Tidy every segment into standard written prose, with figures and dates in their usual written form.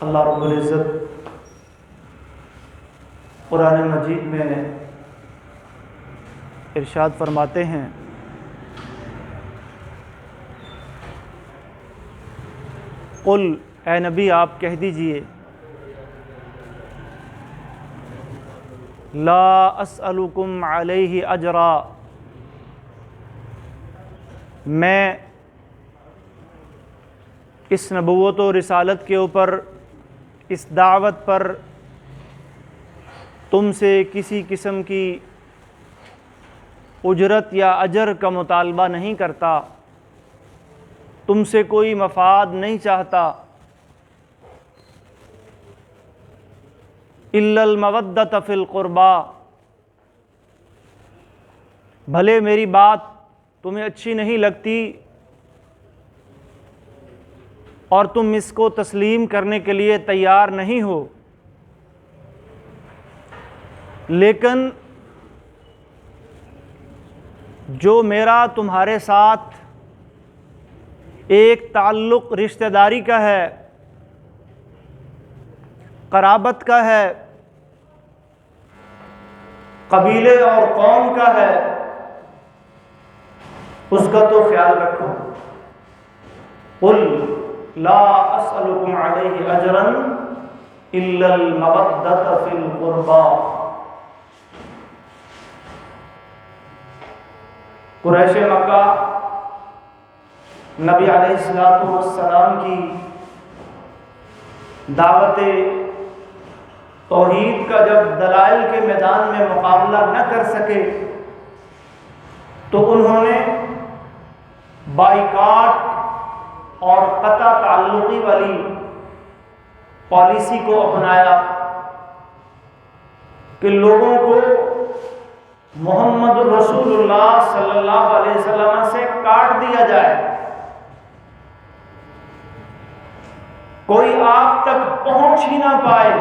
اللہ رب العزت قرآن مجید میں ارشاد فرماتے ہیں، قل اے نبی آپ کہہ دیجئے، لا اسألکم علیہ اجرا، میں اس نبوت و رسالت کے اوپر، اس دعوت پر تم سے کسی قسم کی اجرت یا اجر کا مطالبہ نہیں کرتا، تم سے کوئی مفاد نہیں چاہتا، الا المودۃ فی القربیٰ، بھلے میری بات تمہیں اچھی نہیں لگتی اور تم اس کو تسلیم کرنے کے لیے تیار نہیں ہو، لیکن جو میرا تمہارے ساتھ ایک تعلق رشتہ داری کا ہے، قرابت کا ہے، قبیلے اور قوم کا ہے، اس کا تو خیال رکھو۔ قل لا اسألکم علیہ اجرا الا المودۃ فی القربیٰ۔ قریش مکہ نبی علیہ السلام کی دعوت توحید کا جب دلائل کے میدان میں مقابلہ نہ کر سکے تو انہوں نے بائیکاٹ اور قطع تعلقی والی پالیسی کو اپنایا کہ لوگوں کو محمد رسول اللہ صلی اللہ علیہ وسلم سے کاٹ دیا جائے، کوئی آپ تک پہنچ ہی نہ پائے،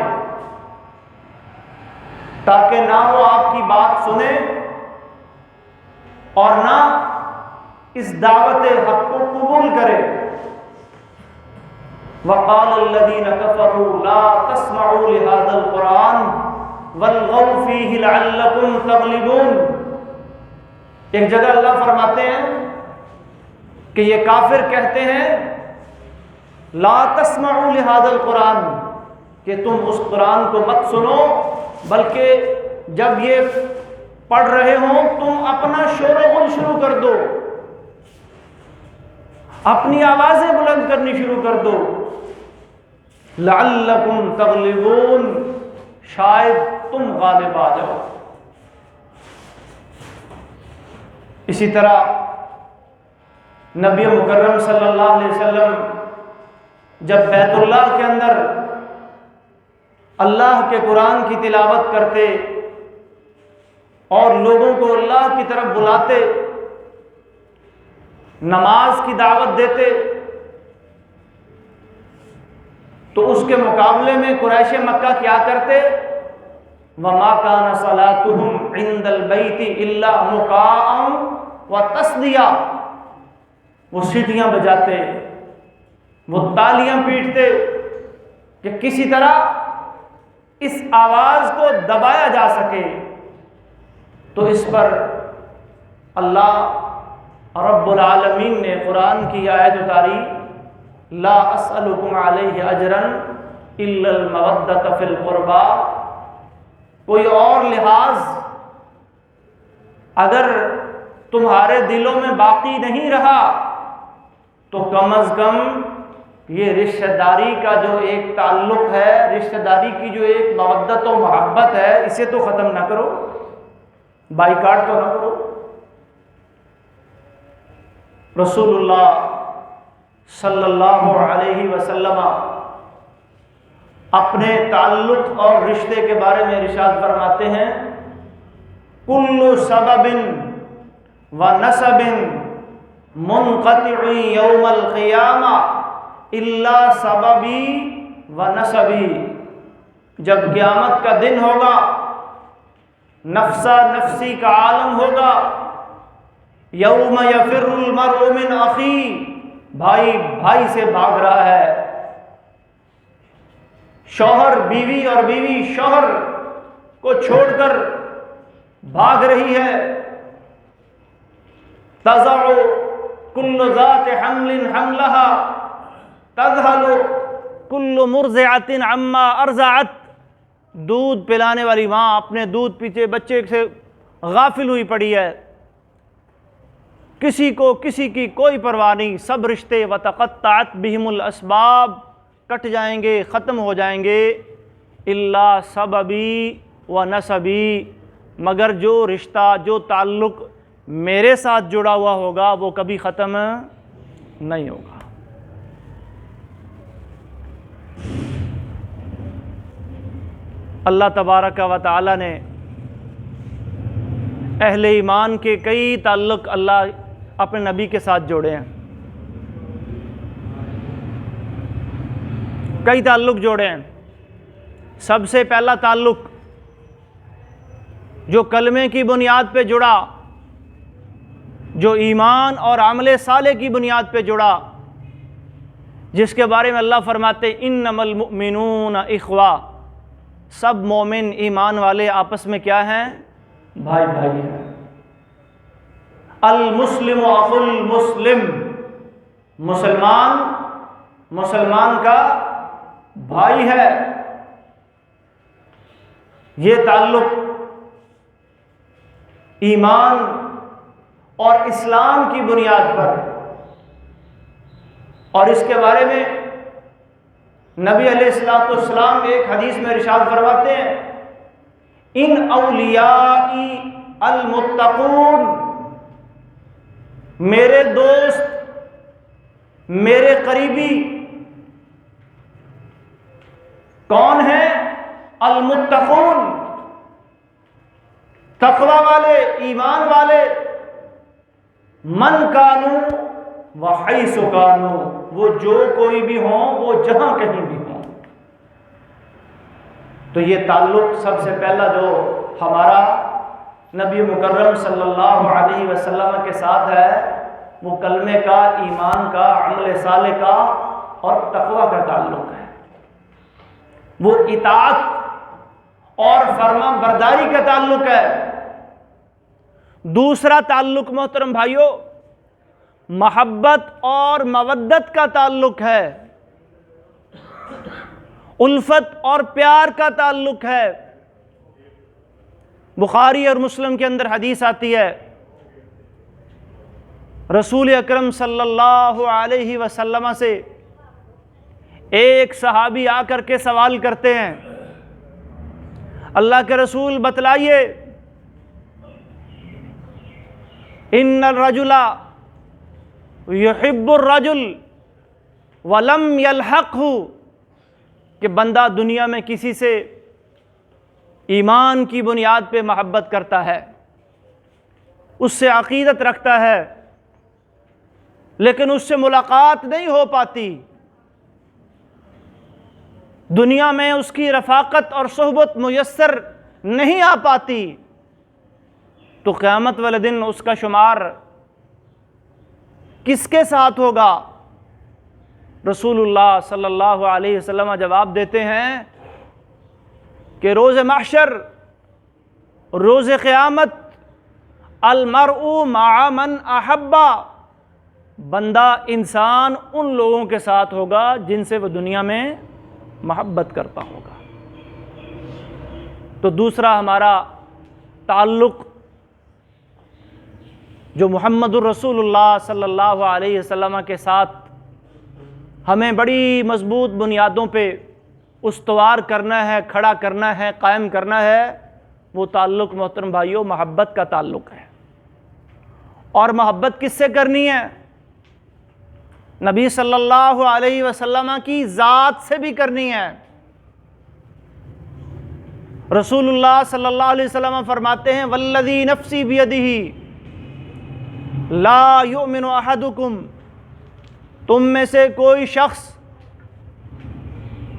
تاکہ نہ وہ آپ کی بات سنے اور نہ اس دعوت حق کو قبول کرے۔ وقال الذين كفروا لا تسمعوا لهذا القرآن والغوا فيه لعلكم تغلبون۔ ایک جگہ اللہ فرماتے ہیں کہ یہ کافر کہتے ہیں لا تسمعوا لهذا القرآن، کہ تم اس قرآن کو مت سنو، بلکہ جب یہ پڑھ رہے ہوں تم اپنا شور و غل شروع کر دو، اپنی آوازیں بلند کرنی شروع کر دو، لعلکم تغلبون، شاید تم غالب آ جاؤ۔ اسی طرح نبی مکرم صلی اللہ علیہ وسلم جب بیت اللہ کے اندر اللہ کے قرآن کی تلاوت کرتے اور لوگوں کو اللہ کی طرف بلاتے، نماز کی دعوت دیتے، تو اس کے مقابلے میں قریش مکہ کیا کرتے؟ وَمَا كَانَ صَلَاتُهُمْ عِنْدَ الْبَيْتِ إِلَّا مُكَاءً وَتَصْدِيَةً، وہ سیٹیاں بجاتے، وہ تالیاں پیٹتے کہ کسی طرح اس آواز کو دبایا جا سکے۔ تو اس پر اللہ رب العالمین نے قرآن کی آیت اتاری، لا اسألکم علیہ اجرا الا المودۃ فی القربیٰ، کوئی اور لحاظ اگر تمہارے دلوں میں باقی نہیں رہا تو کم از کم یہ رشتہ داری کا جو ایک تعلق ہے، رشتہ داری کی جو ایک مودت و محبت ہے، اسے تو ختم نہ کرو، بائیکاٹ تو نہ کرو۔ رسول اللہ صلی اللہ علیہ وسلم اپنے تعلق اور رشتے کے بارے میں ارشاد فرماتے ہیں، کل سبب ونسب منقطع یوم القیامہ الا سببی ونسبی، جب قیامت کا دن ہوگا، نفسا نفسی کا عالم ہوگا، یوم یفر المرء من اخی، بھائی بھائی سے بھاگ رہا ہے، شوہر بیوی اور بیوی شوہر کو چھوڑ کر بھاگ رہی ہے، تضع کل ذات حمل حملها تذهل کل مرضعۃ عما ارضعت، دودھ پلانے والی ماں اپنے دودھ پیتے بچے سے غافل ہوئی پڑی ہے، کسی کو کسی کی کوئی پرواہ نہیں، سب رشتے وتقطعت بہم الاسباب، کٹ جائیں گے، ختم ہو جائیں گے، الا سببی و نسبی، مگر جو رشتہ جو تعلق میرے ساتھ جڑا ہوا ہوگا وہ کبھی ختم نہیں ہوگا۔ اللہ تبارک و تعالی نے اہل ایمان کے کئی تعلق اللہ اپنے نبی کے ساتھ جوڑے ہیں، کئی تعلق جوڑے ہیں۔ سب سے پہلا تعلق جو کلمے کی بنیاد پہ جڑا، جو ایمان اور عمل صالح کی بنیاد پہ جڑا، جس کے بارے میں اللہ فرماتے انما المؤمنون اخوہ، سب مومن ایمان والے آپس میں کیا ہیں؟ بھائی بھائی ہیں۔ المسلم اخو المسلم، مسلمان مسلمان کا بھائی ہے۔ یہ تعلق ایمان اور اسلام کی بنیاد پر، اور اس کے بارے میں نبی علیہ السلام ایک حدیث میں ارشاد فرماتے ہیں ان اولیائی المتقون، میرے دوست میرے قریبی کون ہیں؟ المتقون، تقوی والے، ایمان والے، من کانو وحیث کانو، وہ جو کوئی بھی ہوں، وہ جہاں کہیں بھی ہوں۔ تو یہ تعلق سب سے پہلا جو ہمارا نبی مکرم صلی اللہ علیہ وسلم کے ساتھ ہے وہ کلمے کا، ایمان کا، عمل صالح کا اور تقوی کا تعلق ہے، وہ اطاعت اور فرما برداری کا تعلق ہے۔ دوسرا تعلق محترم بھائیوں محبت اور مودت کا تعلق ہے، الفت اور پیار کا تعلق ہے۔ بخاری اور مسلم کے اندر حدیث آتی ہے، رسول اکرم صلی اللہ علیہ وسلم سے ایک صحابی آ کر کے سوال کرتے ہیں، اللہ کے رسول بتلائیے، ان الرجل یحب الرجل ولم یلحقہ، کہ بندہ دنیا میں کسی سے ایمان کی بنیاد پہ محبت کرتا ہے، اس سے عقیدت رکھتا ہے، لیکن اس سے ملاقات نہیں ہو پاتی، دنیا میں اس کی رفاقت اور صحبت میسر نہیں آ پاتی، تو قیامت والے دن اس کا شمار کس کے ساتھ ہوگا؟ رسول اللہ صلی اللہ علیہ وسلم جواب دیتے ہیں کہ روز محشر، روز قیامت، المرء مع من احبا، بندہ انسان ان لوگوں کے ساتھ ہوگا جن سے وہ دنیا میں محبت کرتا ہوگا۔ تو دوسرا ہمارا تعلق جو محمد الرسول اللہ صلی اللہ علیہ وسلم کے ساتھ ہمیں بڑی مضبوط بنیادوں پہ استوار کرنا ہے، کھڑا کرنا ہے، قائم کرنا ہے، وہ تعلق محترم بھائیوں محبت کا تعلق ہے۔ اور محبت کس سے کرنی ہے؟ نبی صلی اللہ علیہ وسلم کی ذات سے بھی کرنی ہے۔ رسول اللہ صلی اللہ علیہ وسلم فرماتے ہیں والذی نفسی بیدہ لا یؤمن احدکم، تم میں سے کوئی شخص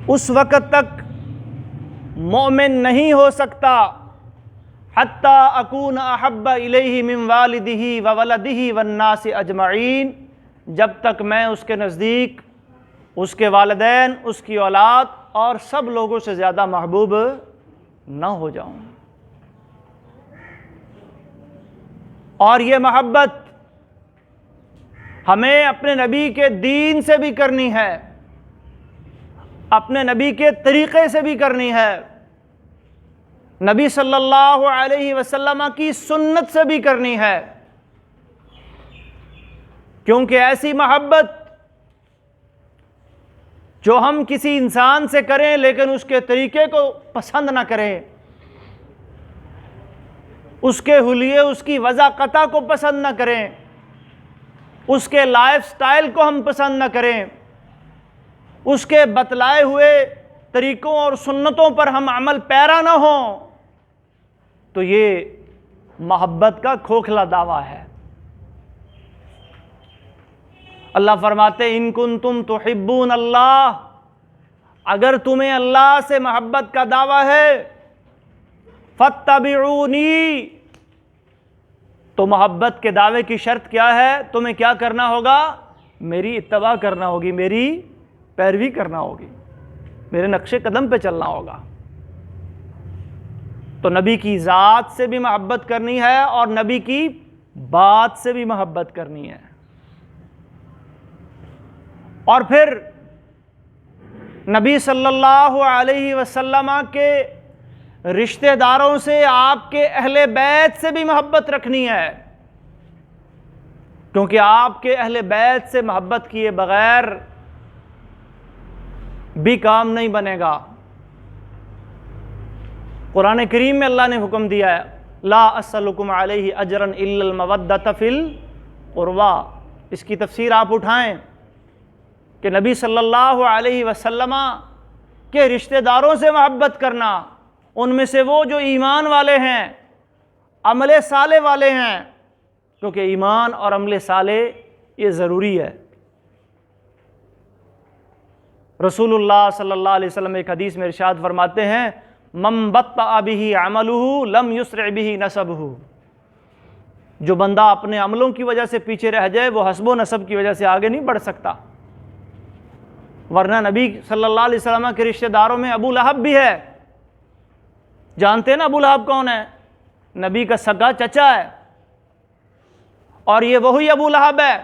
اس وقت تک مومن نہیں ہو سکتا حتی اکون احب الیہ من والدہ وولدہ والناس اجمعین، جب تک میں اس کے نزدیک اس کے والدین، اس کی اولاد اور سب لوگوں سے زیادہ محبوب نہ ہو جاؤں۔ اور یہ محبت ہمیں اپنے نبی کے دین سے بھی کرنی ہے، اپنے نبی کے طریقے سے بھی کرنی ہے، نبی صلی اللہ علیہ وسلم کی سنت سے بھی کرنی ہے، کیونکہ ایسی محبت جو ہم کسی انسان سے کریں لیکن اس کے طریقے کو پسند نہ کریں، اس کے حلیے، اس کی وضاقتہ کو پسند نہ کریں، اس کے لائف سٹائل کو ہم پسند نہ کریں، اس کے بتلائے ہوئے طریقوں اور سنتوں پر ہم عمل پیرا نہ ہوں، تو یہ محبت کا کھوکھلا دعویٰ ہے۔ اللہ فرماتے ان کنتم تحبون اللہ، اگر تمہیں اللہ سے محبت کا دعویٰ ہے، فاتبعونی، تو محبت کے دعوے کی شرط کیا ہے؟ تمہیں کیا کرنا ہوگا؟ میری اتباع کرنا ہوگی، میری پیروی کرنا ہوگی، میرے نقش قدم پہ چلنا ہوگا۔ تو نبی کی ذات سے بھی محبت کرنی ہے اور نبی کی بات سے بھی محبت کرنی ہے۔ اور پھر نبی صلی اللہ علیہ وسلم کے رشتہ داروں سے، آپ کے اہل بیت سے بھی محبت رکھنی ہے، کیونکہ آپ کے اہل بیت سے محبت کیے بغیر بھی کام نہیں بنے گا۔ قرآن کریم میں اللہ نے حکم دیا ہے لا اسألکم علیہ اجرا الا المودۃ فی القربی۔ اس کی تفسیر آپ اٹھائیں کہ نبی صلی اللہ علیہ وسلم کے رشتہ داروں سے محبت کرنا، ان میں سے وہ جو ایمان والے ہیں، عمل صالح والے ہیں، کیونکہ ایمان اور عمل صالح یہ ضروری ہے۔ رسول اللہ صلی اللہ علیہ وسلم ایک حدیث میں ارشاد فرماتے ہیں من بطأ بہ عملہ لم یسرع بہ نسبہ، جو بندہ اپنے عملوں کی وجہ سے پیچھے رہ جائے وہ حسب و نسب کی وجہ سے آگے نہیں بڑھ سکتا۔ ورنہ نبی صلی اللہ علیہ وسلم کے رشتہ داروں میں ابو لہب بھی ہے۔ جانتے ہیں نا ابو لہب کون ہے؟ نبی کا سگا چچا ہے، اور یہ وہی ابو لہب ہے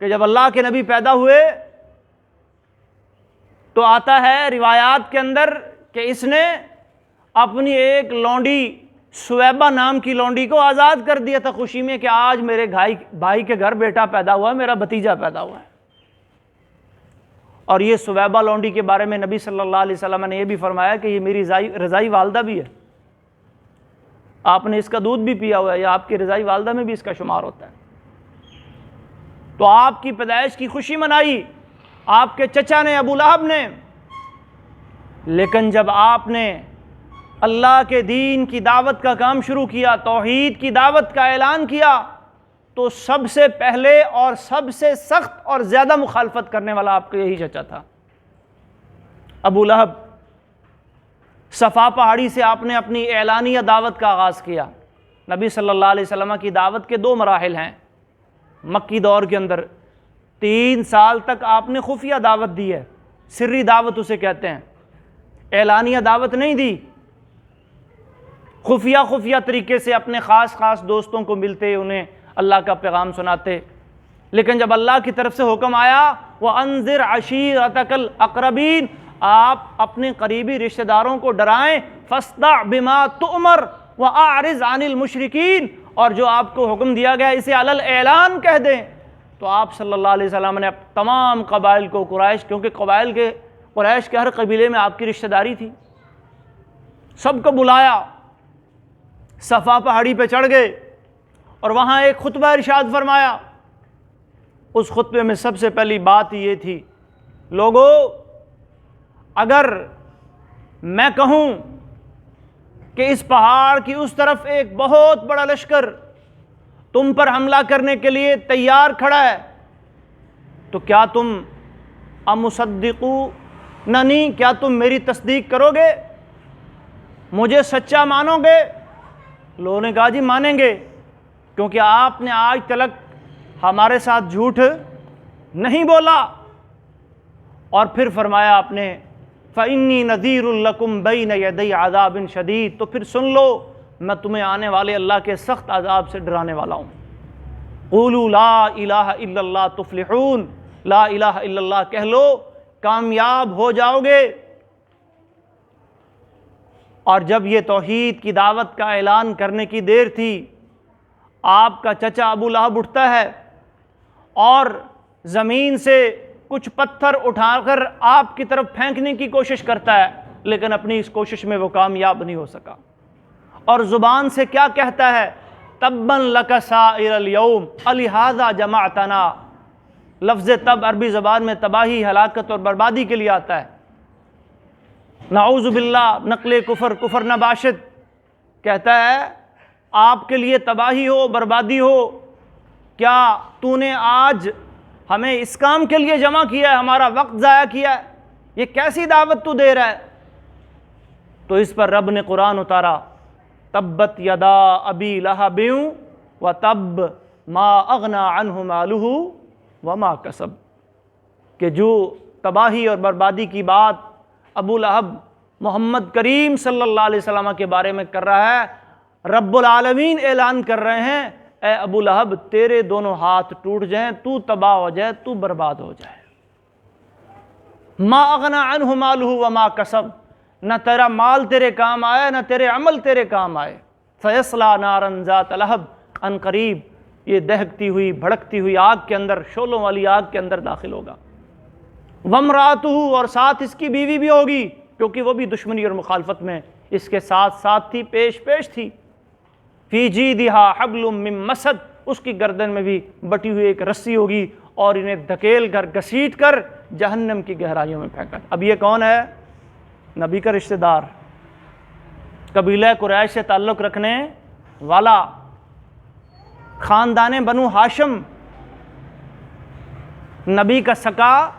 کہ جب اللہ کے نبی پیدا ہوئے تو آتا ہے روایات کے اندر کہ اس نے اپنی ایک لونڈی سویبہ نام کی لونڈی کو آزاد کر دیا تھا خوشی میں کہ آج میرے بھائی کے گھر بیٹا پیدا ہوا ہے، میرا بھتیجا پیدا ہوا ہے۔ اور یہ سویبہ لونڈی کے بارے میں نبی صلی اللہ علیہ وسلم نے یہ بھی فرمایا کہ یہ میری رضائی والدہ بھی ہے، آپ نے اس کا دودھ بھی پیا ہوا ہے، یا آپ کی رضائی والدہ میں بھی اس کا شمار ہوتا ہے۔ تو آپ کی پیدائش کی خوشی منائی آپ کے چچا نے، ابو لہب نے، لیکن جب آپ نے اللہ کے دین کی دعوت کا کام شروع کیا، توحید کی دعوت کا اعلان کیا، تو سب سے پہلے اور سب سے سخت اور زیادہ مخالفت کرنے والا آپ کا یہی چچا تھا، ابو لہب۔ صفا پہاڑی سے آپ نے اپنی اعلانیہ دعوت کا آغاز کیا۔ نبی صلی اللہ علیہ وسلم کی دعوت کے 2 مراحل ہیں۔ مکی دور کے اندر 3 سال تک آپ نے خفیہ دعوت دی ہے، سری دعوت اسے کہتے ہیں، اعلانیہ دعوت نہیں دی، خفیہ طریقے سے اپنے خاص دوستوں کو ملتے، انہیں اللہ کا پیغام سناتے۔ لیکن جب اللہ کی طرف سے حکم آیا وَأَنذِرْ عَشِيرَتَكَ الْأَقْرَبِينَ، آپ اپنے قریبی رشتہ داروں کو ڈرائیں، فَاسْدَعْ بِمَا تُؤْمَرْ وَأَعْرِضْ عَنِ الْمُشْرِكِينَ، اور جو آپ کو حکم دیا گیا اسے علی الاعلان کہہ دیں۔ تو آپ صلی اللہ علیہ وسلم نے تمام قبائل کو، کیونکہ قریش کے ہر قبیلے میں آپ کی رشتہ داری تھی، سب کو بلایا، صفا پہاڑی پہ چڑھ گئے اور وہاں ایک خطبہ ارشاد فرمایا۔ اس خطبے میں سب سے پہلی بات یہ تھی، لوگو اگر میں کہوں کہ اس پہاڑ کی اس طرف ایک بہت بڑا لشکر تم پر حملہ کرنے کے لیے تیار کھڑا ہے، تو کیا تم امصدقوننی، کیا تم میری تصدیق کرو گے، مجھے سچا مانو گے؟ لوگوں نے کہا جی مانیں گے، کیونکہ آپ نے آج تک ہمارے ساتھ جھوٹ نہیں بولا۔ اور پھر فرمایا آپ نے فَإِنِّي نَذِيرٌ لَكُمْ بَيْنَ يَدَيْ عَذَابٍ شَدِيدٍ، تو پھر سن لو میں تمہیں آنے والے اللہ کے سخت عذاب سے ڈرانے والا ہوں۔ قولوا لا الہ الا اللہ تفلحون، لا الہ الا اللہ کہہ لو کامیاب ہو جاؤ گے۔ اور جب یہ توحید کی دعوت کا اعلان کرنے کی دیر تھی، آپ کا چچا ابو لہب اٹھتا ہے اور زمین سے کچھ پتھر اٹھا کر آپ کی طرف پھینکنے کی کوشش کرتا ہے، لیکن اپنی اس کوشش میں وہ کامیاب نہیں ہو سکا، اور زبان سے کیا کہتا ہے؟ تباً لک سائر الیوم الہذا جمعتنا۔ لفظ تب عربی زبان میں تباہی، ہلاکت اور بربادی کے لیے آتا ہے۔ نعوذ باللہ، نقل کفر، کفر نباشد، کہتا ہے آپ کے لیے تباہی ہو، بربادی ہو، کیا تو نے آج ہمیں اس کام کے لیے جمع کیا ہے، ہمارا وقت ضائع کیا ہے، یہ کیسی دعوت تو دے رہا ہے؟ تو اس پر رب نے قرآن اتارا، تبت یدا ابی لہب وتب ما اغنی عنہ مالہ وما کسب، کہ جو تباہی اور بربادی کی بات ابو لہب محمد کریم صلی اللہ علیہ وسلم کے بارے میں کر رہا ہے، رب العالمین اعلان کر رہے ہیں اے ابو لہب تیرے دونوں ہاتھ ٹوٹ جائیں، تو تباہ ہو جائے، تو برباد ہو جائے۔ ما اغنی عنہ مالہ وما کسب، نہ تیرا مال تیرے کام آئے، نہ تیرے عمل تیرے کام آئے۔ فیصلیٰ نارا ذات لہب، ان قریب یہ دہکتی ہوئی بھڑکتی ہوئی آگ کے اندر، شعلوں والی آگ کے اندر داخل ہوگا۔ وامرأتہ، اور ساتھ اس کی بیوی بھی ہوگی، کیونکہ وہ بھی دشمنی اور مخالفت میں اس کے ساتھ ساتھ تھی، پیش پیش تھی۔ فی جیدہا حبل من مسد، اس کی گردن میں بھی بٹی ہوئی ایک رسی ہوگی، اور انہیں دھکیل کر گھسیٹ کر جہنم کی گہرائیوں میں پھینکا۔ اب یہ کون ہے؟ نبی کا رشتہ دار، قبیلہ قریش سے تعلق رکھنے والا، خاندان بنو ہاشم، نبی کا سکا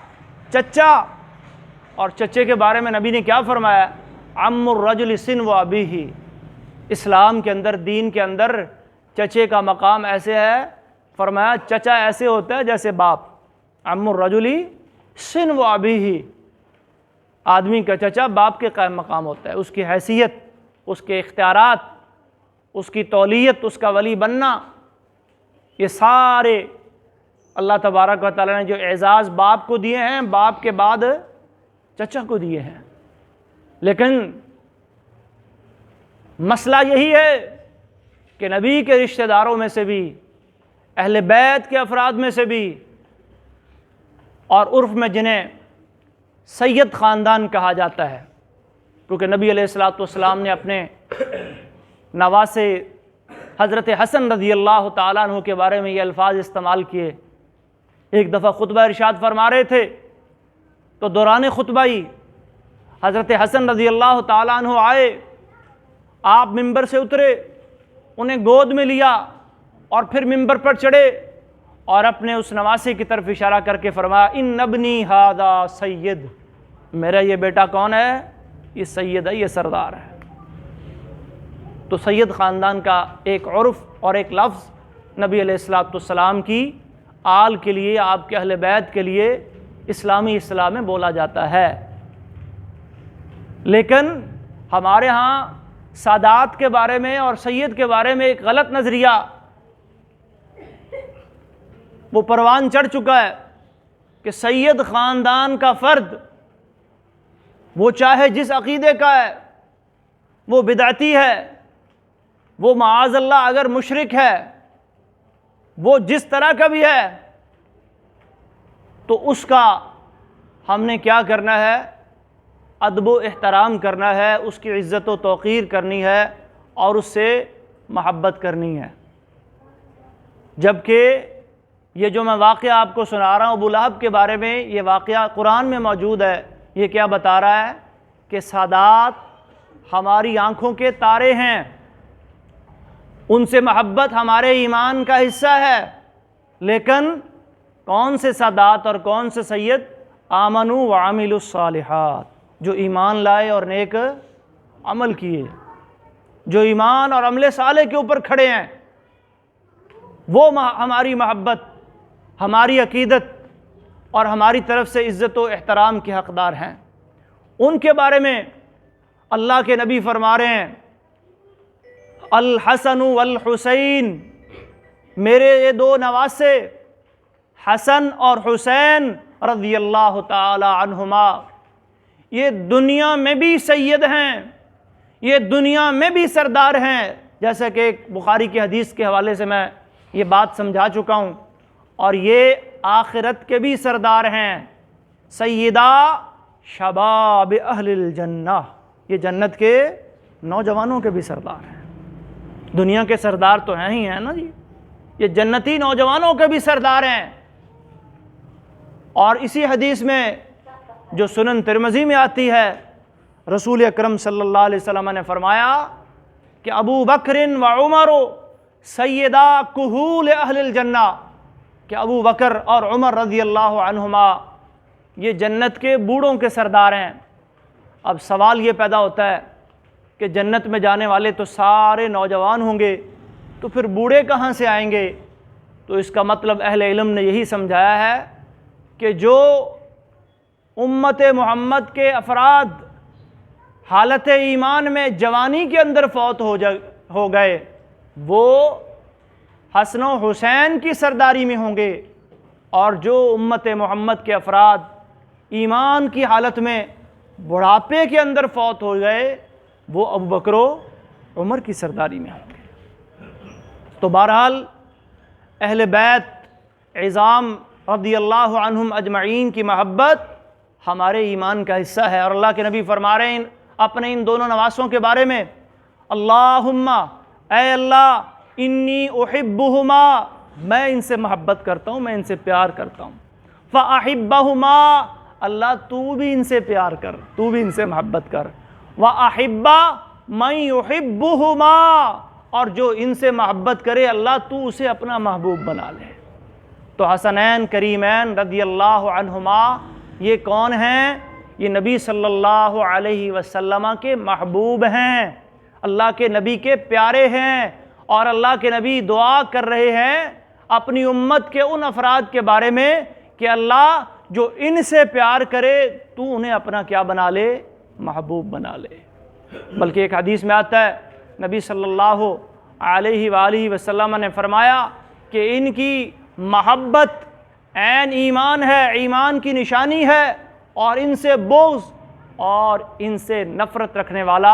چچا، اور چچے کے بارے میں نبی نے کیا فرمایا؟ عم الرجل سن و ابیہ۔ اسلام کے اندر، دین کے اندر چچے کا مقام ایسے ہے، فرمایا چچا ایسے ہوتا ہے جیسے باپ۔ عم الرجل سن و ابیہ، آدمی کا چچا باپ کے قائم مقام ہوتا ہے، اس کی حیثیت، اس کے اختیارات، اس کی تولیت، اس کا ولی بننا، یہ سارے اللہ تبارک و تعالیٰ نے جو اعزاز باپ کو دیے ہیں، باپ کے بعد چچا کو دیے ہیں۔ لیکن مسئلہ یہی ہے کہ نبی کے رشتہ داروں میں سے بھی، اہل بیت کے افراد میں سے بھی، اور عرف میں جنہیں سید خاندان کہا جاتا ہے، کیونکہ نبی علیہ السلام نے اپنے نواسے حضرت حسن رضی اللہ تعالیٰ عنہ کے بارے میں یہ الفاظ استعمال کیے۔ ایک دفعہ خطبہ ارشاد فرما رہے تھے تو دوران خطبہ ہی حضرت حسن رضی اللہ تعالیٰ عنہ آئے، آپ ممبر سے اترے، انہیں گود میں لیا اور پھر ممبر پر چڑھے اور اپنے اس نواسے کی طرف اشارہ کر کے فرمایا ان ابنی ھذا سید، میرا یہ بیٹا کون ہے؟ یہ سید ہے، یہ سردار ہے۔ تو سید خاندان کا ایک عرف اور ایک لفظ نبی علیہ السلام کی آل کے لیے، آپ کے اہل بیت کے لیے اسلامی اصطلاح میں بولا جاتا ہے۔ لیکن ہمارے ہاں سادات کے بارے میں اور سید کے بارے میں ایک غلط نظریہ وہ پروان چڑھ چکا ہے کہ سید خاندان کا فرد، وہ چاہے جس عقیدے کا ہے، وہ بدعتی ہے، وہ معاذ اللہ اگر مشرک ہے، وہ جس طرح کا بھی ہے، تو اس کا ہم نے کیا کرنا ہے؟ ادب و احترام کرنا ہے، اس کی عزت و توقیر کرنی ہے اور اس سے محبت کرنی ہے۔ جبکہ یہ جو میں واقعہ آپ کو سنا رہا ہوں ابو لہب کے بارے میں، یہ واقعہ قرآن میں موجود ہے۔ یہ کیا بتا رہا ہے کہ سادات ہماری آنکھوں کے تارے ہیں، ان سے محبت ہمارے ایمان کا حصہ ہے۔ لیکن کون سے سادات اور کون سے سید؟ آمنوا وعملوا الصالحات، جو ایمان لائے اور نیک عمل کیے، جو ایمان اور عمل صالح کے اوپر کھڑے ہیں، وہ ہماری محبت، ہماری عقیدت اور ہماری طرف سے عزت و احترام کے حقدار ہیں۔ ان کے بارے میں اللہ کے نبی فرما رہے ہیں الحسن والحسین، میرے یہ دو نواسے حسن اور حسین رضی اللہ تعالی عنہما، یہ دنیا میں بھی سید ہیں، یہ دنیا میں بھی سردار ہیں، جیسا کہ ایک بخاری کی حدیث کے حوالے سے میں یہ بات سمجھا چکا ہوں، اور یہ آخرت کے بھی سردار ہیں، سیدہ شباب اہل الجنہ، یہ جنت کے نوجوانوں کے بھی سردار ہیں۔ دنیا کے سردار تو ہیں ہی ہیں نا جی، یہ جنتی نوجوانوں کے بھی سردار ہیں۔ اور اسی حدیث میں جو سنن ترمذی میں آتی ہے، رسول اکرم صلی اللہ علیہ وسلم نے فرمایا کہ ابو بکر و عمر سیدا کہول اہل الجنہ، کہ ابو بکر اور عمر رضی اللہ عنہما یہ جنت کے بوڑھوں کے سردار ہیں۔ اب سوال یہ پیدا ہوتا ہے کہ جنت میں جانے والے تو سارے نوجوان ہوں گے، تو پھر بوڑھے کہاں سے آئیں گے؟ تو اس کا مطلب اہل علم نے یہی سمجھایا ہے کہ جو امت محمد کے افراد حالت ایمان میں جوانی کے اندر فوت ہو گئے، وہ حسن و حسین کی سرداری میں ہوں گے، اور جو امت محمد کے افراد ایمان کی حالت میں بڑھاپے کے اندر فوت ہو گئے، وہ ابو بکر و عمر کی سرداری میں ہوں گے۔ تو بہرحال اہل بیت عظام رضی اللہ عنہم اجمعین کی محبت ہمارے ایمان کا حصہ ہے، اور اللہ کے نبی فرما رہے ہیں اپنے ان دونوں نواسوں کے بارے میں، اللہم، اے اللہ، انی احبہما، میں ان سے محبت کرتا ہوں، میں ان سے پیار کرتا ہوں، فاحبہما، اللہ تو بھی ان سے پیار کر، تو بھی ان سے محبت کر، واحب من یحبہما، اور جو ان سے محبت کرے اللہ تو اسے اپنا محبوب بنا لے۔ تو حسنین کریمین رضی اللہ عنہما یہ کون ہیں؟ یہ نبی صلی اللہ علیہ وسلم کے محبوب ہیں، اللہ کے نبی کے پیارے ہیں، اور اللہ کے نبی دعا کر رہے ہیں اپنی امت کے ان افراد کے بارے میں کہ اللہ جو ان سے پیار کرے تو انہیں اپنا کیا بنا لے؟ محبوب بنا لے۔ بلکہ ایک حدیث میں آتا ہے نبی صلی اللہ علیہ وآلہ وسلم نے فرمایا کہ ان کی محبت عین ایمان ہے، ایمان کی نشانی ہے، اور ان سے بغض اور ان سے نفرت رکھنے والا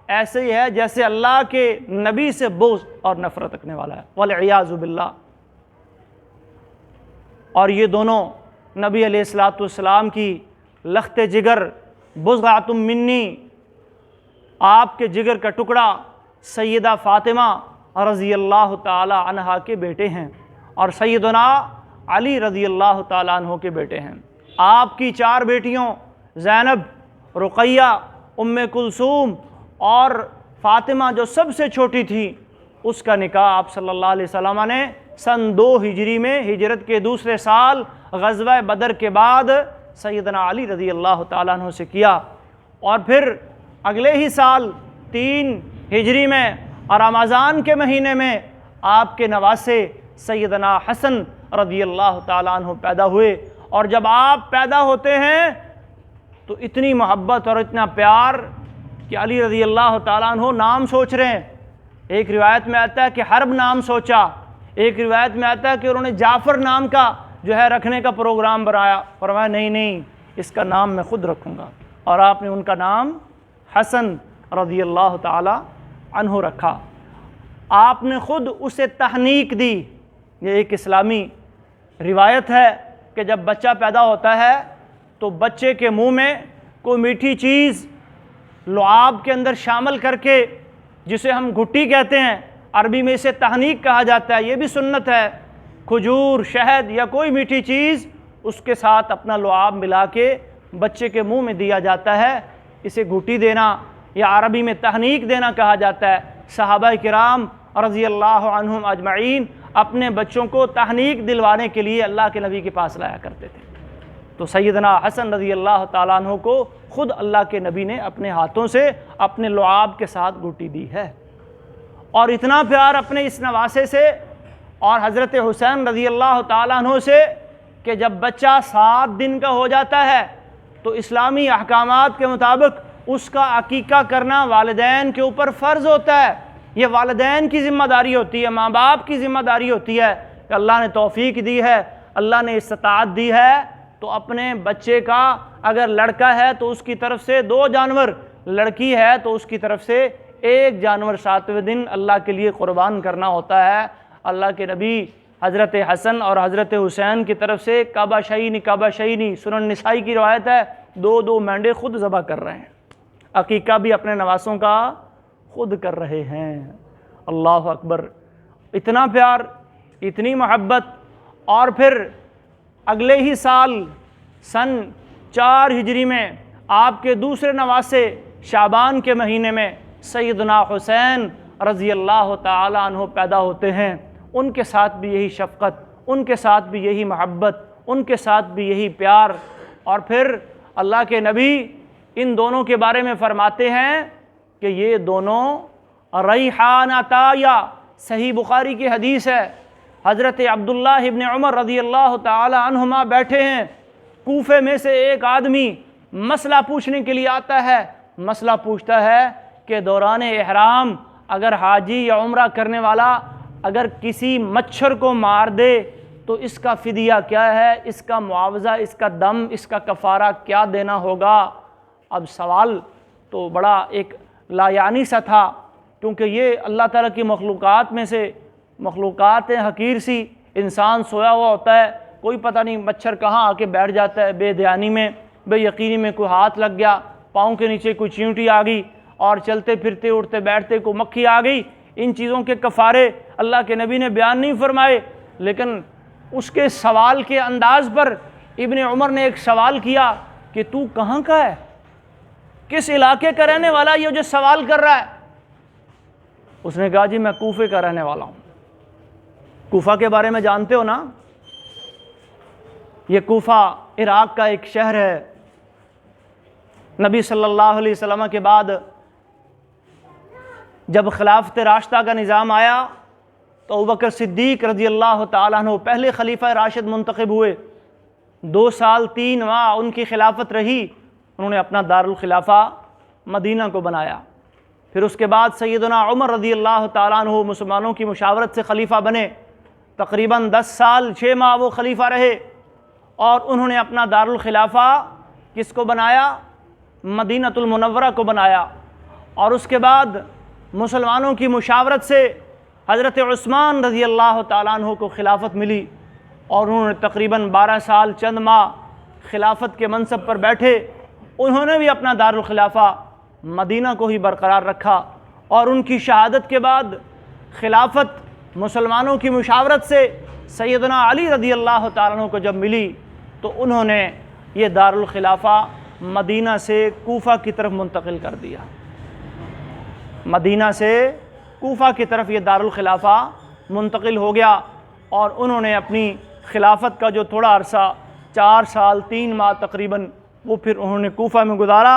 ایسے ہی ہے جیسے اللہ کے نبی سے بغض اور نفرت رکھنے والا ہے، والعیاذ باللہ۔ اور یہ دونوں نبی علیہ السلام کی لخت جگر، بضعۃ منی، آپ کے جگر کا ٹکڑا سیدہ فاطمہ رضی اللہ تعالی عنہا کے بیٹے ہیں، اور سیدنا علی رضی اللہ تعالیٰ عنہ کے بیٹے ہیں۔ آپ کی 4 بیٹیوں زینب، رقیہ، ام کلثوم اور فاطمہ جو سب سے چھوٹی تھی، اس کا نکاح آپ صلی اللہ علیہ وسلم نے سن 2 ہجری میں ہجرت کے دوسرے سال غزوہ بدر کے بعد سیدنا علی رضی اللہ تعالیٰ عنہ سے کیا، اور پھر اگلے ہی سال 3 ہجری میں رمضان کے مہینے میں آپ کے نواسے سیدنا حسن رضی اللہ تعالیٰ عنہ پیدا ہوئے۔ اور جب آپ پیدا ہوتے ہیں تو اتنی محبت اور اتنا پیار کہ علی رضی اللہ تعالیٰ عنہ نام سوچ رہے ہیں۔ ایک روایت میں آتا ہے کہ حرب نام سوچا، ایک روایت میں آتا ہے کہ انہوں نے جعفر نام کا جو ہے رکھنے کا پروگرام بنایا، فرمایا نہیں اس کا نام میں خود رکھوں گا، اور آپ نے ان کا نام حسن رضی اللہ تعالیٰ عنہ رکھا۔ آپ نے خود اسے تحنیک دی۔ یہ ایک اسلامی روایت ہے کہ جب بچہ پیدا ہوتا ہے تو بچے کے منہ میں کوئی میٹھی چیز لعاب کے اندر شامل کر کے، جسے ہم گھٹی کہتے ہیں، عربی میں اسے تحنیک کہا جاتا ہے، یہ بھی سنت ہے، کھجور، شہد یا کوئی میٹھی چیز اس کے ساتھ اپنا لعاب ملا کے بچے کے منہ میں دیا جاتا ہے، اسے گھٹی دینا یا عربی میں تحنیک دینا کہا جاتا ہے۔ صحابہ کرام رضی اللہ عنہم اجمعین اپنے بچوں کو تحنیک دلوانے کے لیے اللہ کے نبی کے پاس لایا کرتے تھے۔ تو سیدنا حسن رضی اللہ تعالیٰ عنہ کو خود اللہ کے نبی نے اپنے ہاتھوں سے اپنے لعاب کے ساتھ گھٹی دی ہے، اور اتنا پیار اپنے اس نواسے سے اور حضرت حسین رضی اللہ تعالیٰ عنہ سے کہ جب بچہ 7 دن کا ہو جاتا ہے تو اسلامی احکامات کے مطابق اس کا عقیقہ کرنا والدین کے اوپر فرض ہوتا ہے۔ یہ والدین کی ذمہ داری ہوتی ہے، ماں باپ کی ذمہ داری ہوتی ہے کہ اللہ نے توفیق دی ہے، اللہ نے استطاعت دی ہے، تو اپنے بچے کا اگر لڑکا ہے تو اس کی طرف سے 2 جانور، لڑکی ہے تو اس کی طرف سے 1 جانور 7ویں دن اللہ کے لیے قربان کرنا ہوتا ہے۔ اللہ کے نبی حضرت حسن اور حضرت حسین کی طرف سے کعبہ شہینی سنن نسائی کی روایت ہے، 2 مینڈے خود ذبح کر رہے ہیں، عقیقہ بھی اپنے نواسوں کا خود کر رہے ہیں۔ اللہ اکبر، اتنا پیار، اتنی محبت۔ اور پھر اگلے ہی سال سن 4 ہجری میں آپ کے دوسرے نواسے شعبان کے مہینے میں سیدنا حسین رضی اللہ تعالی عنہ پیدا ہوتے ہیں۔ ان کے ساتھ بھی یہی شفقت، ان کے ساتھ بھی یہی محبت، ان کے ساتھ بھی یہی پیار۔ اور پھر اللہ کے نبی ان دونوں کے بارے میں فرماتے ہیں کہ یہ دونوں ریحانتا، صحیح بخاری کی حدیث ہے، حضرت عبداللہ ابن عمر رضی اللہ تعالی عنہما بیٹھے ہیں، کوفے میں سے ایک آدمی مسئلہ پوچھنے کے لیے آتا ہے، مسئلہ پوچھتا ہے کہ دوران احرام اگر حاجی یا عمرہ کرنے والا اگر کسی مچھر کو مار دے تو اس کا فدیہ کیا ہے، اس کا معاوضہ، اس کا دم، اس کا کفارہ کیا دینا ہوگا۔ اب سوال تو بڑا ایک لا یعنی سا تھا، کیونکہ یہ اللہ تعالیٰ کی مخلوقات میں سے مخلوقات حقیر سی، انسان سویا ہوا ہوتا ہے، کوئی پتہ نہیں مچھر کہاں آ کے بیٹھ جاتا ہے، بے دھیانی میں، بے یقینی میں کوئی ہاتھ لگ گیا، پاؤں کے نیچے کوئی چیونٹی آ گئی، اور چلتے پھرتے اٹھتے بیٹھتے کوئی مکھی آ گئی۔ ان چیزوں کے کفارے اللہ کے نبی نے بیان نہیں فرمائے، لیکن اس کے سوال کے انداز پر ابن عمر نے ایک سوال کیا کہ تو کہاں کا ہے، کس علاقے کا رہنے والا یہ جو سوال کر رہا ہے؟ اس نے کہا جی میں کوفے کا رہنے والا ہوں۔ کوفہ کے بارے میں جانتے ہو نا، یہ کوفہ عراق کا ایک شہر ہے۔ نبی صلی اللہ علیہ وسلم کے بعد جب خلافت راشدہ کا نظام آیا تو ابوبکر صدیق رضی اللہ تعالیٰ عنہ پہلے خلیفہ راشد منتخب ہوئے، 2 سال 3 ماہ ان کی خلافت رہی، انہوں نے اپنا دارالخلافہ مدینہ کو بنایا۔ پھر اس کے بعد سیدنا عمر رضی اللہ تعالیٰ عنہ مسلمانوں کی مشاورت سے خلیفہ بنے، تقریباً 10 سال 6 ماہ وہ خلیفہ رہے، اور انہوں نے اپنا دارالخلافہ کس کو بنایا؟ مدینہ المنورہ کو بنایا۔ اور اس کے بعد مسلمانوں کی مشاورت سے حضرت عثمان رضی اللہ تعالیٰ عنہ کو خلافت ملی، اور انہوں نے تقریباً 12 سال چند ماہ خلافت کے منصب پر بیٹھے۔ انہوں نے بھی اپنا دارالخلافہ مدینہ کو ہی برقرار رکھا، اور ان کی شہادت کے بعد خلافت مسلمانوں کی مشاورت سے سیدنا علی رضی اللہ تعالیٰ عنہ کو جب ملی تو انہوں نے یہ دارالخلافہ مدینہ سے کوفہ کی طرف منتقل کر دیا۔ مدینہ سے کوفہ کی طرف یہ دارالخلافہ منتقل ہو گیا، اور انہوں نے اپنی خلافت کا جو تھوڑا عرصہ 4 سال 3 ماہ تقریباً وہ پھر انہوں نے کوفہ میں گزارا،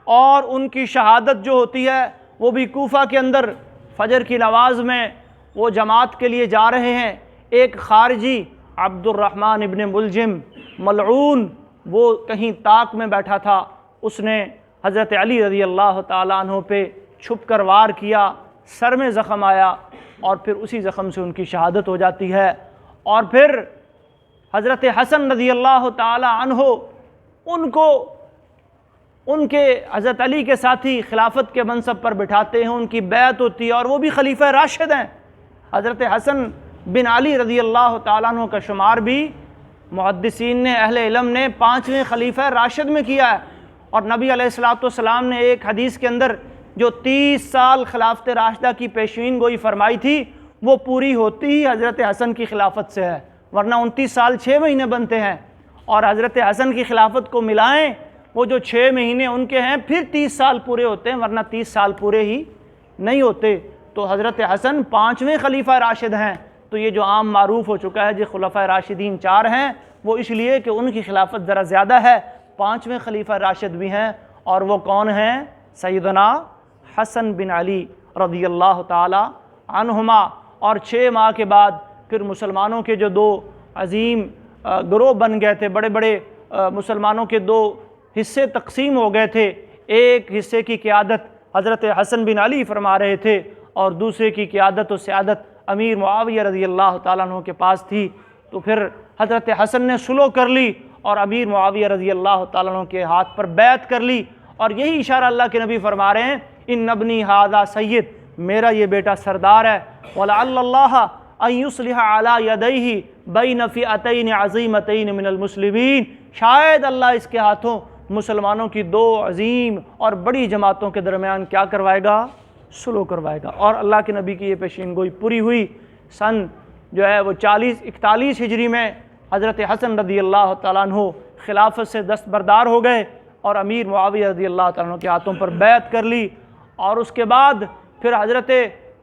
اور ان کی شہادت جو ہوتی ہے وہ بھی کوفہ کے اندر فجر کی نماز میں وہ جماعت کے لیے جا رہے ہیں، ایک خارجی عبد الرحمن ابن ملجم ملعون وہ کہیں طاق میں بیٹھا تھا، اس نے حضرت علی رضی اللہ تعالیٰ عنہ پہ چھپ کر وار کیا، سر میں زخم آیا، اور پھر اسی زخم سے ان کی شہادت ہو جاتی ہے۔ اور پھر حضرت حسن رضی اللہ تعالیٰ عنہ ان کے حضرت علی کے ساتھی خلافت کے منصب پر بٹھاتے ہیں، ان کی بیعت ہوتی ہے، اور وہ بھی خلیفہ راشد ہیں۔ حضرت حسن بن علی رضی اللہ تعالیٰ عنہ کا شمار بھی محدثین نے، اہل علم نے 5ویں خلیفہ راشد میں کیا ہے، اور نبی علیہ الصلوۃ والسلام نے ایک حدیث کے اندر جو 30 سال خلافت راشدہ کی پیشین گوئی فرمائی تھی وہ پوری ہوتی ہی حضرت حسن کی خلافت سے ہے، ورنہ 29 سال 6 مہینے بنتے ہیں، اور حضرت حسن کی خلافت کو ملائیں وہ جو 6 مہینے ان کے ہیں پھر 30 سال پورے ہوتے ہیں، ورنہ 30 سال پورے ہی نہیں ہوتے۔ تو حضرت حسن 5ویں خلیفہ راشد ہیں، تو یہ جو عام معروف ہو چکا ہے جی خلفائے راشدین 4 ہیں، وہ اس لیے کہ ان کی خلافت ذرا زیادہ ہے، 5ویں خلیفہ راشد بھی ہیں، اور وہ کون ہیں؟ سیدنا حسن بن علی رضی اللہ تعالی عنہما۔ اور 6 ماہ کے بعد پھر مسلمانوں کے جو 2 عظیم گروہ بن گئے تھے، بڑے بڑے مسلمانوں کے 2 حصے تقسیم ہو گئے تھے، ایک حصے کی قیادت حضرت حسن بن علی فرما رہے تھے اور دوسرے کی قیادت و سیادت امیر معاویہ رضی اللہ تعالیٰ عنہ کے پاس تھی۔ تو پھر حضرت حسن نے سلو کر لی اور امیر معاویہ رضی اللہ تعالیٰ عنہ کے ہاتھ پر بیعت کر لی، اور یہی اشارہ اللہ کے نبی فرما رہے ہیں، ان ابنی ھذا سید، میرا یہ بیٹا سردار ہے، وَلَعَلَّ اللَّهَ أَن يُصْلِحَ عَلَى يَدَيْهِ بَيْنَ فِئَتَيْنِ عَظِیمَتَيْنِ مِنَ الْمُسْلِمِینَ، شاید اللہ اس کے ہاتھوں مسلمانوں کی دو عظیم اور بڑی جماعتوں کے درمیان کیا کروائے گا؟ سلو کروائے گا۔ اور اللہ کے نبی کی یہ پیشین گوئی پوری ہوئی۔ سن جو ہے وہ 41 ہجری میں حضرت حسن رضی اللہ تعالیٰ عنہ خلافت سے دستبردار ہو گئے اور امیر معاویہ رضی اللہ تعالیٰ عنہ کے ہاتھوں پر بیعت کر لی، اور اس کے بعد پھر حضرت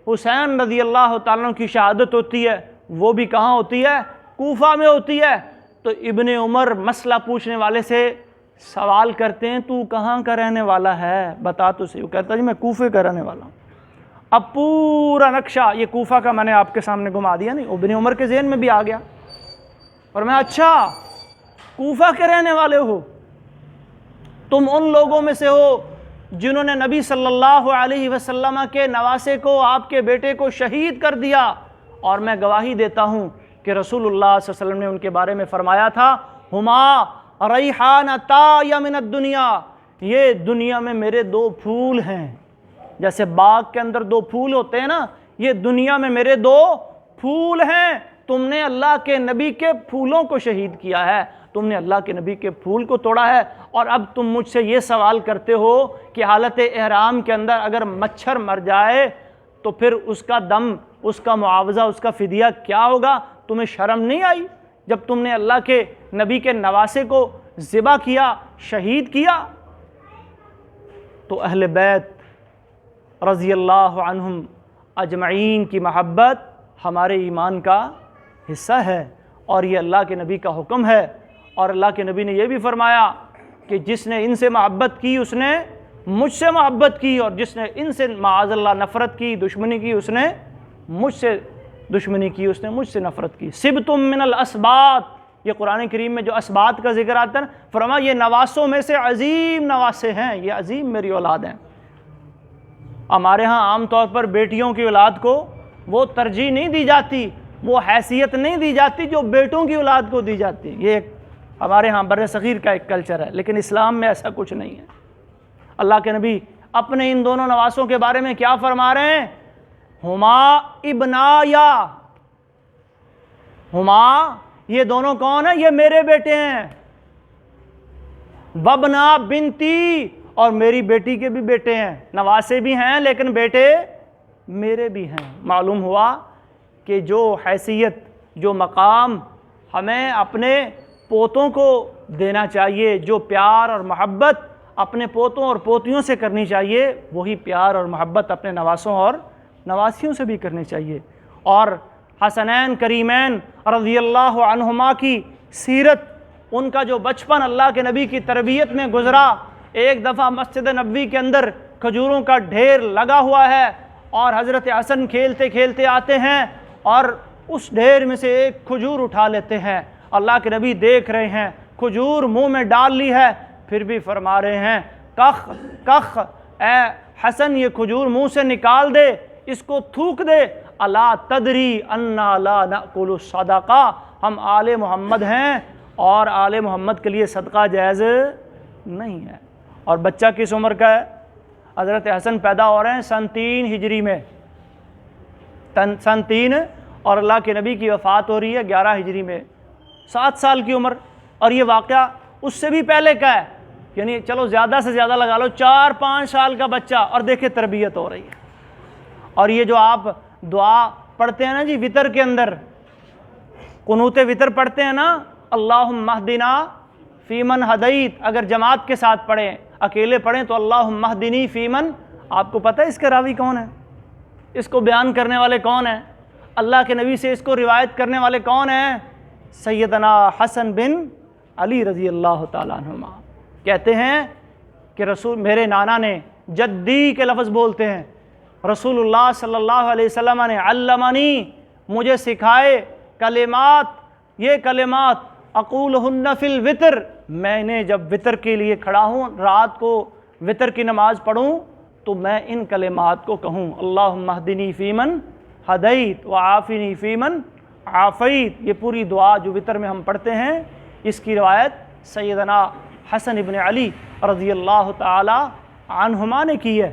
حسین رضی اللہ تعالیٰ عنہ کی شہادت ہوتی ہے، وہ بھی کہاں ہوتی ہے؟ کوفہ میں ہوتی ہے۔ تو ابن عمر مسئلہ پوچھنے والے سے سوال کرتے ہیں، تو کہاں کا رہنے والا ہے؟ بتا تو صحیح۔ وہ کہتا ہے جی میں کوفے کا رہنے والا ہوں۔ اب پورا نقشہ یہ کوفہ کا میں نے آپ کے سامنے گھما دیا، نہیں ابن عمر کے ذہن میں بھی آ گیا، اور میں اچھا کوفہ کے رہنے والے ہو، تم ان لوگوں میں سے ہو جنہوں نے نبی صلی اللہ علیہ وسلم کے نواسے کو، آپ کے بیٹے کو شہید کر دیا، اور میں گواہی دیتا ہوں کہ رسول اللہ صلی اللہ علیہ وسلم نے ان کے بارے میں فرمایا تھا، ہما ریحانتا من الدنیا، یہ دنیا میں میرے دو پھول ہیں۔ جیسے باغ کے اندر دو پھول ہوتے ہیں نا، یہ دنیا میں میرے دو پھول ہیں۔ تم نے اللہ کے نبی کے پھولوں کو شہید کیا ہے، تم نے اللہ کے نبی کے پھول کو توڑا ہے، اور اب تم مجھ سے یہ سوال کرتے ہو کہ حالت احرام کے اندر اگر مچھر مر جائے تو پھر اس کا دم، اس کا معاوضہ، اس کا فدیہ کیا ہوگا؟ تمہیں شرم نہیں آئی جب تم نے اللہ کے نبی کے نواسے کو ذبح کیا، شہید کیا؟ تو اہل بیت رضی اللہ عنہم اجمعین کی محبت ہمارے ایمان کا حصہ ہے، اور یہ اللہ کے نبی کا حکم ہے۔ اور اللہ کے نبی نے یہ بھی فرمایا کہ جس نے ان سے محبت کی اس نے مجھ سے محبت کی، اور جس نے ان سے معاذ اللہ نفرت کی، دشمنی کی، اس نے مجھ سے دشمنی کی، اس نے مجھ سے نفرت کی۔ سبتم من الاسباط، یہ قرآن کریم میں جو اسباط کا ذکر آتا ہے، فرمایا یہ نواسوں میں سے عظیم نواسے ہیں، یہ عظیم میری اولاد ہیں۔ ہمارے ہاں عام طور پر بیٹیوں کی اولاد کو وہ ترجیح نہیں دی جاتی، وہ حیثیت نہیں دی جاتی جو بیٹوں کی اولاد کو دی جاتی۔ یہ ایک ہمارے ہاں بر صغیر کا ایک کلچر ہے، لیکن اسلام میں ایسا کچھ نہیں ہے۔ اللہ کے نبی اپنے ان دونوں نواسوں کے بارے میں کیا فرما رہے ہیں؟ ہما ابنایا، ہما یہ دونوں کون ہیں؟ یہ میرے بیٹے ہیں، وابنا بنتی، اور میری بیٹی کے بھی بیٹے ہیں، نواسے بھی ہیں لیکن بیٹے میرے بھی ہیں۔ معلوم ہوا کہ جو حیثیت، جو مقام ہمیں اپنے پوتوں کو دینا چاہیے، جو پیار اور محبت اپنے پوتوں اور پوتیوں سے کرنی چاہیے، وہی پیار اور محبت اپنے نواسوں اور نواسیوں سے بھی کرنی چاہیے۔ اور حسنین کریمین رضی اللہ عنہما کی سیرت، ان کا جو بچپن اللہ کے نبی کی تربیت میں گزرا، ایک دفعہ مسجد نبوی کے اندر کھجوروں کا ڈھیر لگا ہوا ہے، اور حضرت حسن کھیلتے کھیلتے آتے ہیں اور اس ڈھیر میں سے ایک کھجور اٹھا لیتے ہیں۔ اللہ کے نبی دیکھ رہے ہیں، کھجور منہ میں ڈال لی ہے، پھر بھی فرما رہے ہیں کخ کخ، اے حسن یہ کھجور منہ سے نکال دے، اس کو تھوک دے، الا تدری انا لا ناکل الصدقہ، ہم آل محمد ہیں اور آل محمد کے لیے صدقہ جائز نہیں ہے۔ اور بچہ کس عمر کا ہے؟ حضرت حسن پیدا ہو رہے ہیں سن 3 ہجری میں، سن 3، اور اللہ کے نبی کی وفات ہو رہی ہے 11 ہجری میں، 7 سال کی عمر۔ اور یہ واقعہ اس سے بھی پہلے کا ہے، یعنی چلو زیادہ سے زیادہ لگا لو 4-5 سال کا بچہ، اور دیکھیں تربیت ہو رہی ہے۔ اور یہ جو آپ دعا پڑھتے ہیں نا جی وطر کے اندر، قنوت وطر پڑھتے ہیں نا، اللہم اہدنا فیمن ہدیت، اگر جماعت کے ساتھ پڑھیں، اکیلے پڑھیں تو اللہم اہدنی فیمن، آپ کو پتہ ہے اس کے راوی کون ہے؟ اس کو بیان کرنے والے کون ہیں؟ اللہ کے نبی سے اس کو روایت کرنے والے کون ہیں؟ سیدنا حسن بن علی رضی اللہ تعالیٰ عنہما کہتے ہیں کہ رسول، میرے نانا نے، جدی کے لفظ بولتے ہیں، رسول اللہ صلی اللہ علیہ وسلم نے علمنی، مجھے سکھائے کلمات، یہ کلمات اقولہن فی الوتر، میں نے جب وطر کے لیے کھڑا ہوں، رات کو وطر کی نماز پڑھوں، تو میں ان کلمات کو کہوں، اللہم اہدنی فیمن ہدیت وعافنی فیمن عافیت۔ یہ پوری دعا جو وطر میں ہم پڑھتے ہیں، اس کی روایت سیدنا حسن ابن علی رضی اللہ تعالی عنہما نے کی ہے۔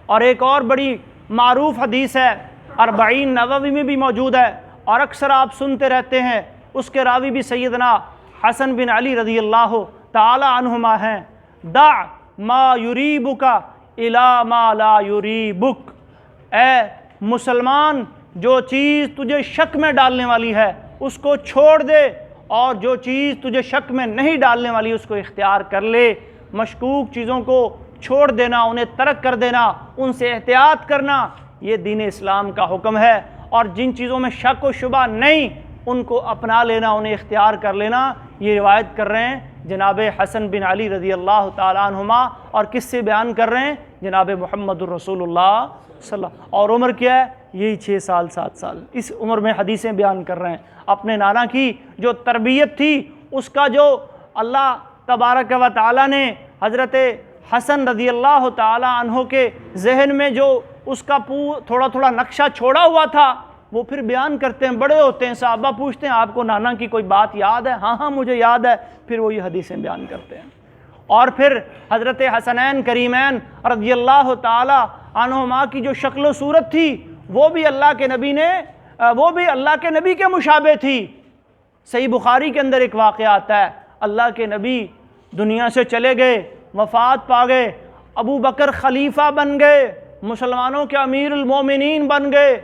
اور ایک اور بڑی معروف حدیث ہے، 40 نووی میں بھی موجود ہے اور اکثر آپ سنتے رہتے ہیں، اس کے راوی بھی سیدنا حسن بن علی رضی اللہ تعالی عنہما ہیں، دع ما یریبک الی ما لا یریبک۔ اے مسلمان، جو چیز تجھے شک میں ڈالنے والی ہے اس کو چھوڑ دے، اور جو چیز تجھے شک میں نہیں ڈالنے والی اس کو اختیار کر لے۔ مشکوک چیزوں کو چھوڑ دینا، انہیں ترک کر دینا، ان سے احتیاط کرنا، یہ دین اسلام کا حکم ہے۔ اور جن چیزوں میں شک و شبہ نہیں، ان کو اپنا لینا، انہیں اختیار کر لینا۔ یہ روایت کر رہے ہیں جناب حسن بن علی رضی اللہ تعالی عنہما، اور کس سے بیان کر رہے ہیں؟ جناب محمد الرسول اللہ صلی اللہ علیہ وسلم۔ اور عمر کیا ہے؟ یہی 6 سال 7 سال، اس عمر میں حدیثیں بیان کر رہے ہیں۔ اپنے نانا کی جو تربیت تھی، اس کا جو اللہ تبارک و تعالی نے حضرت حسن رضی اللہ تعالی عنہ کے ذہن میں جو اس کا تھوڑا تھوڑا نقشہ چھوڑا ہوا تھا، وہ پھر بیان کرتے ہیں۔ بڑے ہوتے ہیں، صحابہ پوچھتے ہیں آپ کو نانا کی کوئی بات یاد ہے؟ ہاں مجھے یاد ہے۔ پھر وہ یہ حدیثیں بیان کرتے ہیں۔ اور پھر حضرت حسنین کریمین رضی اللہ تعالی عنہما کی جو شکل و صورت تھی، وہ بھی اللہ کے نبی کے مشابہ تھی۔ صحیح بخاری کے اندر ایک واقعہ آتا ہے، اللہ کے نبی دنیا سے چلے گئے، وفات پا گئے، ابو بکر خلیفہ بن گئے، مسلمانوں کے امیر المومنین بن گئے،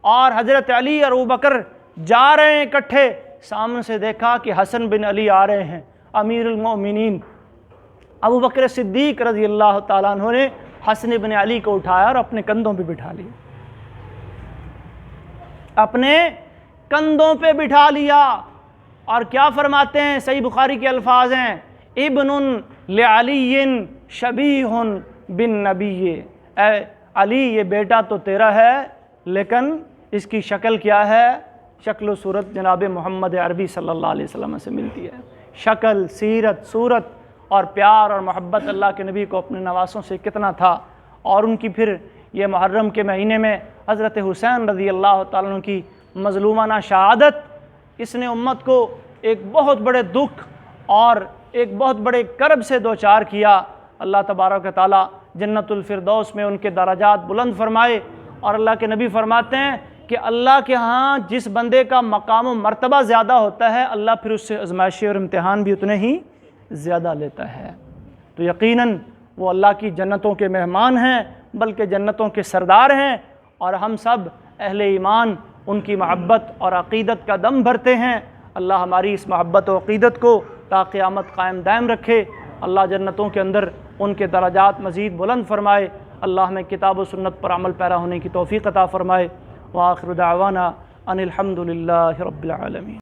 اور حضرت علی اور ابو بکر جا رہے ہیں اکٹھے، سامنے سے دیکھا کہ حسن بن علی آ رہے ہیں امیر المومنین۔ ابو بکر صدیق رضی اللہ تعالیٰ عنہ نے حسن بن علی کو اٹھایا اور اپنے کندھوں پہ بٹھا لیا، اپنے کندھوں پہ بٹھا لیا۔ اور کیا فرماتے ہیں؟ صحیح بخاری کے الفاظ ہیں، ابن لعلی شبیہ بالنبی۔ اے علی، یہ بیٹا تو تیرا ہے، لیکن اس کی شکل کیا ہے؟ شکل و صورت جناب محمد عربی صلی اللہ علیہ وسلم سے ملتی ہے۔ شکل، سیرت، صورت اور پیار اور محبت اللہ کے نبی کو اپنے نواسوں سے کتنا تھا۔ اور ان کی پھر یہ محرم کے مہینے میں حضرت حسین رضی اللہ تعالیٰ عنہ کی مظلومانہ شہادت، اس نے امت کو ایک بہت بڑے دکھ اور ایک بہت بڑے کرب سے دوچار کیا۔ اللہ تبارک و تعالیٰ جنت الفردوس میں ان کے درجات بلند فرمائے۔ اور اللہ کے نبی فرماتے ہیں کہ اللہ کے ہاں جس بندے کا مقام و مرتبہ زیادہ ہوتا ہے، اللہ پھر اس سے آزمائشیں اور امتحان بھی اتنے ہی زیادہ لیتا ہے۔ تو یقیناً وہ اللہ کی جنتوں کے مہمان ہیں، بلکہ جنتوں کے سردار ہیں، اور ہم سب اہل ایمان ان کی محبت اور عقیدت کا دم بھرتے ہیں۔ اللہ ہماری اس محبت و عقیدت کو تا قیامت قائم دائم رکھے۔ اللہ جنتوں کے اندر ان کے درجات مزید بلند فرمائے۔ اللہ ہمیں کتاب و سنت پر عمل پیرا ہونے کی توفیق عطا فرمائے۔ وآخر دعوانا ان الحمد للہ رب العالمین۔